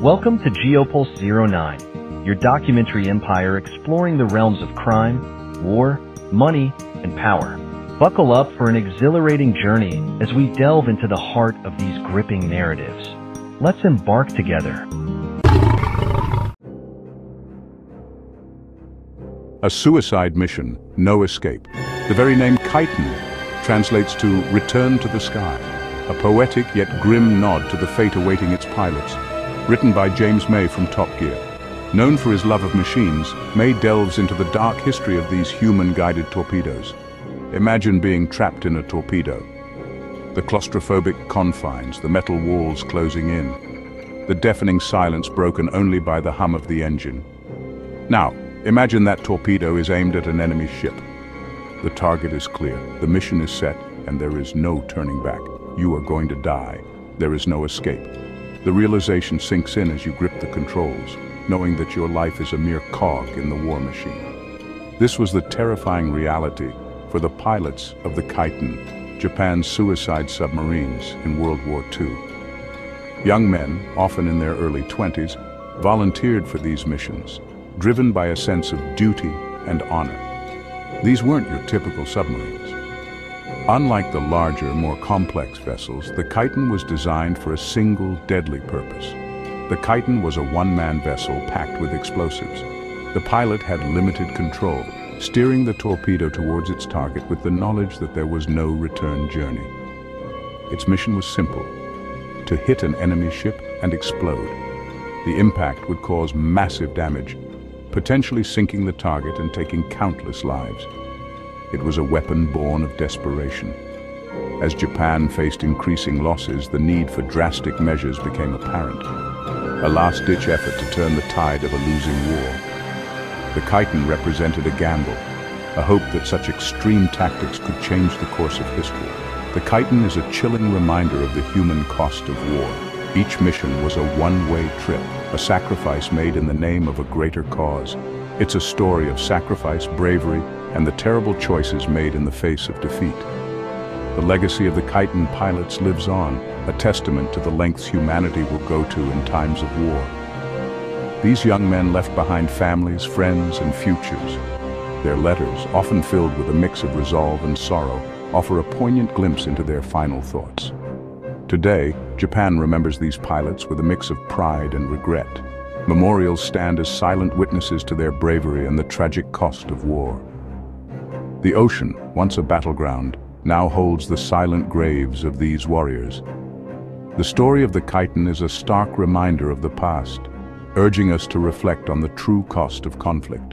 Welcome to Geo Pulse 09, your documentary empire exploring the realms of crime, war, money, and power. Buckle up for an exhilarating journey as we delve into the heart of these gripping narratives. Let's embark together. A suicide mission, no escape. The very name Kaiten translates to return to the sky, a poetic yet grim nod to the fate awaiting its pilots. Written by James May from Top Gear. Known for his love of machines, May delves into the dark history of these human-guided torpedoes. Imagine being trapped in a torpedo. The claustrophobic confines, the metal walls closing in. The deafening silence broken only by the hum of the engine. Now, imagine that torpedo is aimed at an enemy ship. The target is clear, the mission is set, and there is no turning back. You are going to die. There is no escape. The realization sinks in as you grip the controls, knowing that your life is a mere cog in the war machine. This was the terrifying reality for the pilots of the Kaiten, Japan's suicide submarines in World War II. Young men, often in their early 20s, volunteered for these missions, driven by a sense of duty and honor. These weren't your typical submarines. Unlike the larger, more complex vessels, the Kaiten was designed for a single, deadly purpose. The Kaiten was a one-man vessel packed with explosives. The pilot had limited control, steering the torpedo towards its target with the knowledge that there was no return journey. Its mission was simple: to hit an enemy ship and explode. The impact would cause massive damage, potentially sinking the target and taking countless lives. It was a weapon born of desperation. As Japan faced increasing losses, the need for drastic measures became apparent. A last-ditch effort to turn the tide of a losing war. The Kaiten represented a gamble, a hope that such extreme tactics could change the course of history. The Kaiten is a chilling reminder of the human cost of war. Each mission was a one-way trip, a sacrifice made in the name of a greater cause. It's a story of sacrifice, bravery, and the terrible choices made in the face of defeat. The legacy of the Kaiten pilots lives on, a testament to the lengths humanity will go to in times of war. These young men left behind families, friends, and futures. Their letters, often filled with a mix of resolve and sorrow, offer a poignant glimpse into their final thoughts. Today, Japan remembers these pilots with a mix of pride and regret. Memorials stand as silent witnesses to their bravery and the tragic cost of war. The ocean, once a battleground, now holds the silent graves of these warriors. The story of the Kaiten is a stark reminder of the past, urging us to reflect on the true cost of conflict.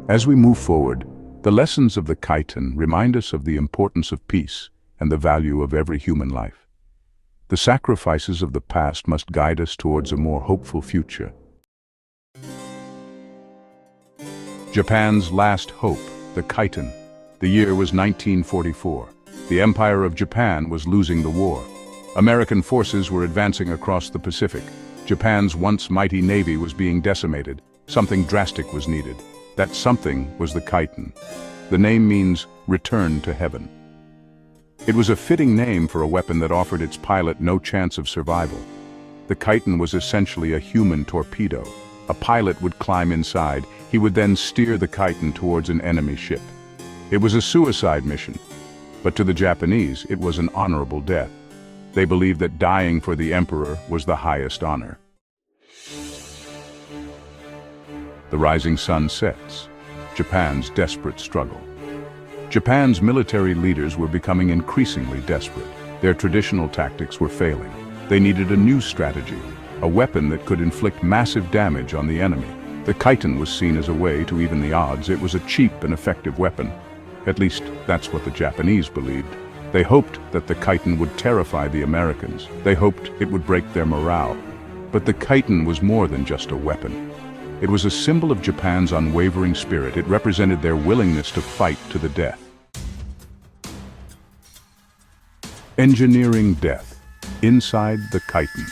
As we move forward, the lessons of the Kaiten remind us of the importance of peace and the value of every human life. The sacrifices of the past must guide us towards a more hopeful future. Japan's last hope, the Kaiten. The year was 1944. The Empire of Japan was losing the war. American forces were advancing across the Pacific. Japan's once mighty navy was being decimated. Something drastic was needed. That something was the Kaiten. The name means return to heaven. It was a fitting name for a weapon that offered its pilot no chance of survival. The Kaiten was essentially a human torpedo. A pilot would climb inside. He would then steer the Kaiten towards an enemy ship. It was a suicide mission, but to the Japanese, it was an honorable death. They believed that dying for the emperor was the highest honor. The rising sun sets. Japan's desperate struggle. Japan's military leaders were becoming increasingly desperate. Their traditional tactics were failing. They needed a new strategy, a weapon that could inflict massive damage on the enemy. The Kaiten was seen as a way to even the odds. It was a cheap and effective weapon. At least, that's what the Japanese believed. They hoped that the Kaiten would terrify the Americans. They hoped it would break their morale. But the Kaiten was more than just a weapon. It was a symbol of Japan's unwavering spirit. It represented their willingness to fight to the death. Engineering death. Inside the Kaiten.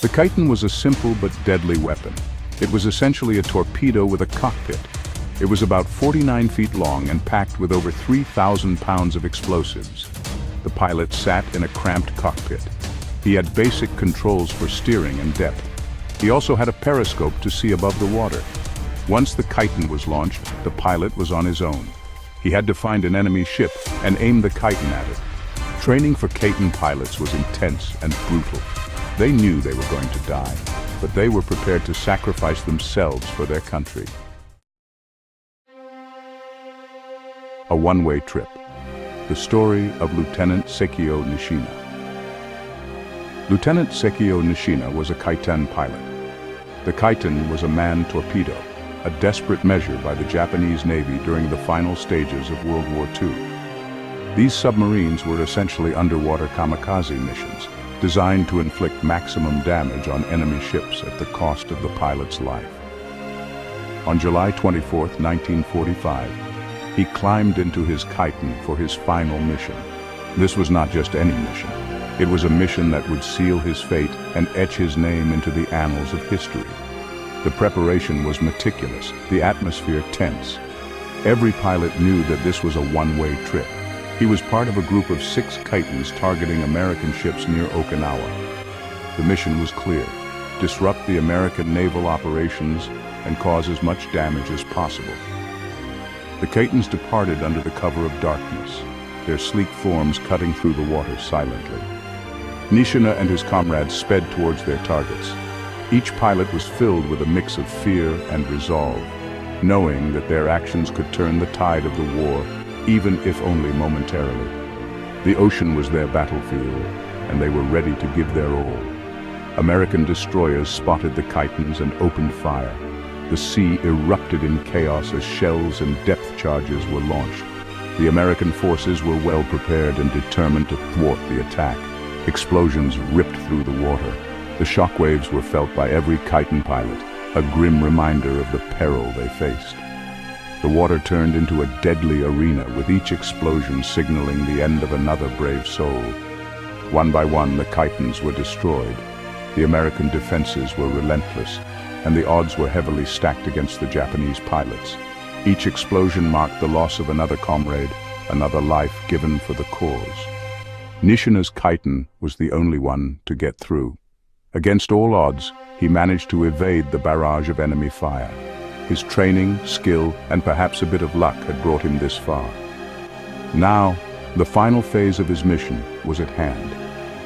The Kaiten was a simple but deadly weapon. It was essentially a torpedo with a cockpit. It was about 49 feet long and packed with over 3,000 pounds of explosives. The pilot sat in a cramped cockpit. He had basic controls for steering and depth. He also had a periscope to see above the water. Once the Kaiten was launched, the pilot was on his own. He had to find an enemy ship and aim the Kaiten at it. Training for Kaiten pilots was intense and brutal. They knew they were going to die, but they were prepared to sacrifice themselves for their country. A one-way trip. The story of Lieutenant Sekio Nishina. Lieutenant Sekio Nishina was a Kaiten pilot. The Kaiten was a manned torpedo, a desperate measure by the Japanese Navy during the final stages of World War II. These submarines were essentially underwater kamikaze missions, designed to inflict maximum damage on enemy ships at the cost of the pilot's life. On July 24, 1945, he climbed into his Kaiten for his final mission. This was not just any mission. It was a mission that would seal his fate and etch his name into the annals of history. The preparation was meticulous, the atmosphere tense. Every pilot knew that this was a one-way trip. He was part of a group of 6 Kaitens targeting American ships near Okinawa. The mission was clear: disrupt the American naval operations and cause as much damage as possible. The Kaitens departed under the cover of darkness, their sleek forms cutting through the water silently. Nishina and his comrades sped towards their targets. Each pilot was filled with a mix of fear and resolve, knowing that their actions could turn the tide of the war, even if only momentarily. The ocean was their battlefield, and they were ready to give their all. American destroyers spotted the Kaitens and opened fire. The sea erupted in chaos as shells and depth charges were launched. The American forces were well prepared and determined to thwart the attack. Explosions ripped through the water. The shockwaves were felt by every Kaiten pilot, a grim reminder of the peril they faced. The water turned into a deadly arena, with each explosion signaling the end of another brave soul. One by one, the Kaitens were destroyed. The American defenses were relentless, and the odds were heavily stacked against the Japanese pilots. Each explosion marked the loss of another comrade, another life given for the cause. Nishina's Kaiten was the only one to get through. Against all odds, he managed to evade the barrage of enemy fire. His training, skill, and perhaps a bit of luck had brought him this far. Now, the final phase of his mission was at hand.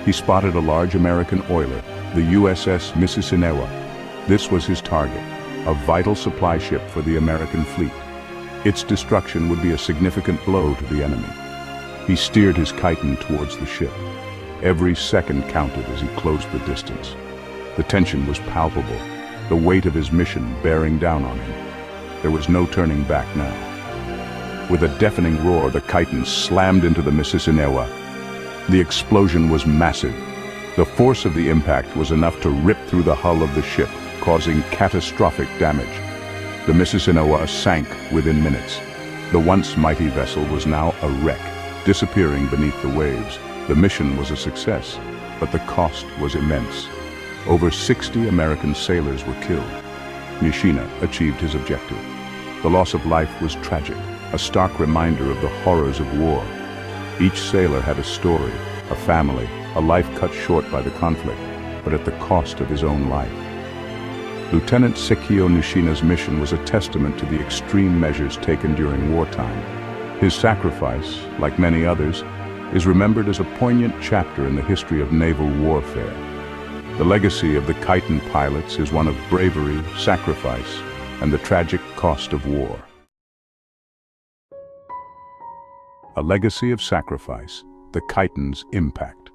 He spotted a large American oiler, the USS Mississinewa. This was his target, a vital supply ship for the American fleet. Its destruction would be a significant blow to the enemy. He steered his Kaiten towards the ship. Every second counted as he closed the distance. The tension was palpable, the weight of his mission bearing down on him. There was no turning back now. With a deafening roar, the Kaiten slammed into the Mississinewa. The explosion was massive. The force of the impact was enough to rip through the hull of the ship, causing catastrophic damage. The Mississinewa sank within minutes. The once mighty vessel was now a wreck, disappearing beneath the waves. The mission was a success, but the cost was immense. Over 60 American sailors were killed. Nishina achieved his objective. The loss of life was tragic, a stark reminder of the horrors of war. Each sailor had a story, a family, a life cut short by the conflict, but at the cost of his own life. Lieutenant Sekio Nishina's mission was a testament to the extreme measures taken during wartime. His sacrifice, like many others, is remembered as a poignant chapter in the history of naval warfare. The legacy of the Kaiten pilots is one of bravery, sacrifice, and the tragic cost of war. A legacy of sacrifice, the Kaiten's impact.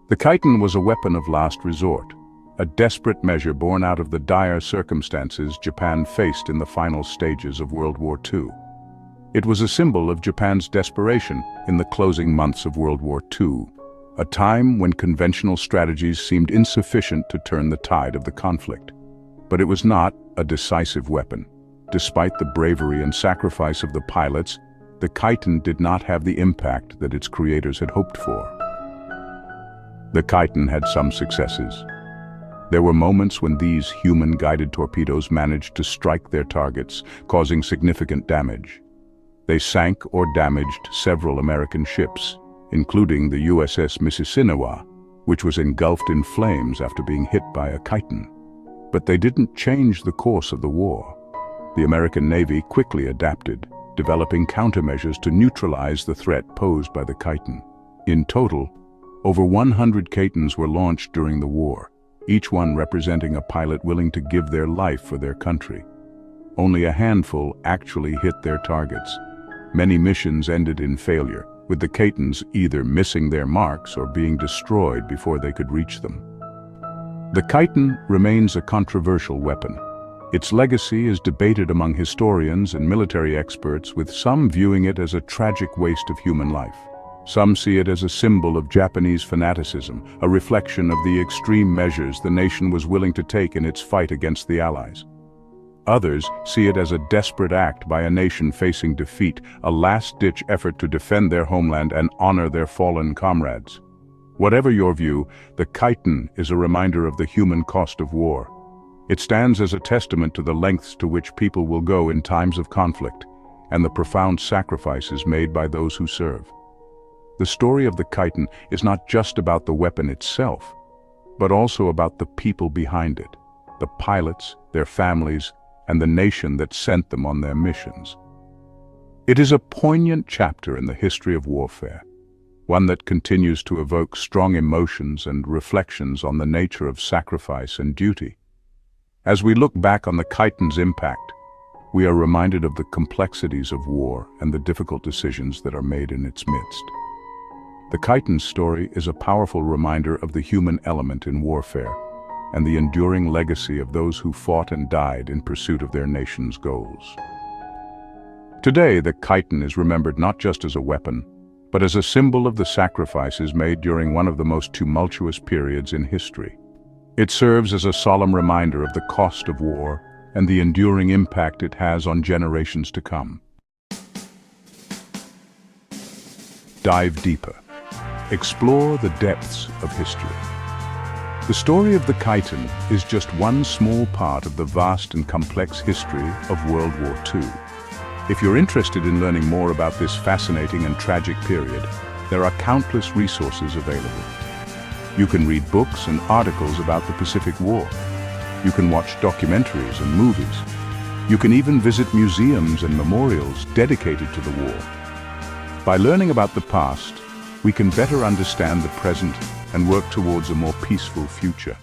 The Kaiten was a weapon of last resort, a desperate measure born out of the dire circumstances Japan faced in the final stages of World War II. It was a symbol of Japan's desperation in the closing months of World War II, a time when conventional strategies seemed insufficient to turn the tide of the conflict. But it was not a decisive weapon. Despite the bravery and sacrifice of the pilots, the Kaiten did not have the impact that its creators had hoped for. The Kaiten had some successes. There were moments when these human-guided torpedoes managed to strike their targets, causing significant damage. They sank or damaged several American ships, including the USS Mississinewa, which was engulfed in flames after being hit by a Kaiten. But they didn't change the course of the war. The American Navy quickly adapted, developing countermeasures to neutralize the threat posed by the Kaiten. In total, over 100 Kaitens were launched during the war, each one representing a pilot willing to give their life for their country. Only a handful actually hit their targets. Many missions ended in failure, with the Kaitens either missing their marks or being destroyed before they could reach them. The Kaiten remains a controversial weapon. Its legacy is debated among historians and military experts, with some viewing it as a tragic waste of human life. Some see it as a symbol of Japanese fanaticism, a reflection of the extreme measures the nation was willing to take in its fight against the Allies. Others see it as a desperate act by a nation facing defeat, a last-ditch effort to defend their homeland and honor their fallen comrades. Whatever your view, the Kaiten is a reminder of the human cost of war. It stands as a testament to the lengths to which people will go in times of conflict, and the profound sacrifices made by those who serve. The story of the Kaiten is not just about the weapon itself, but also about the people behind it, the pilots, their families, and the nation that sent them on their missions. It is a poignant chapter in the history of warfare, one that continues to evoke strong emotions and reflections on the nature of sacrifice and duty. As we look back on the Kaiten's impact, we are reminded of the complexities of war and the difficult decisions that are made in its midst. The Kaiten's story is a powerful reminder of the human element in warfare and the enduring legacy of those who fought and died in pursuit of their nation's goals. Today, the Kaiten is remembered not just as a weapon, but as a symbol of the sacrifices made during one of the most tumultuous periods in history. It serves as a solemn reminder of the cost of war and the enduring impact it has on generations to come. Dive deeper. Explore the depths of history. The story of the Kaiten is just one small part of the vast and complex history of World War II. If you're interested in learning more about this fascinating and tragic period, there are countless resources available. You can read books and articles about the Pacific War. You can watch documentaries and movies. You can even visit museums and memorials dedicated to the war. By learning about the past, we can better understand the present and work towards a more peaceful future.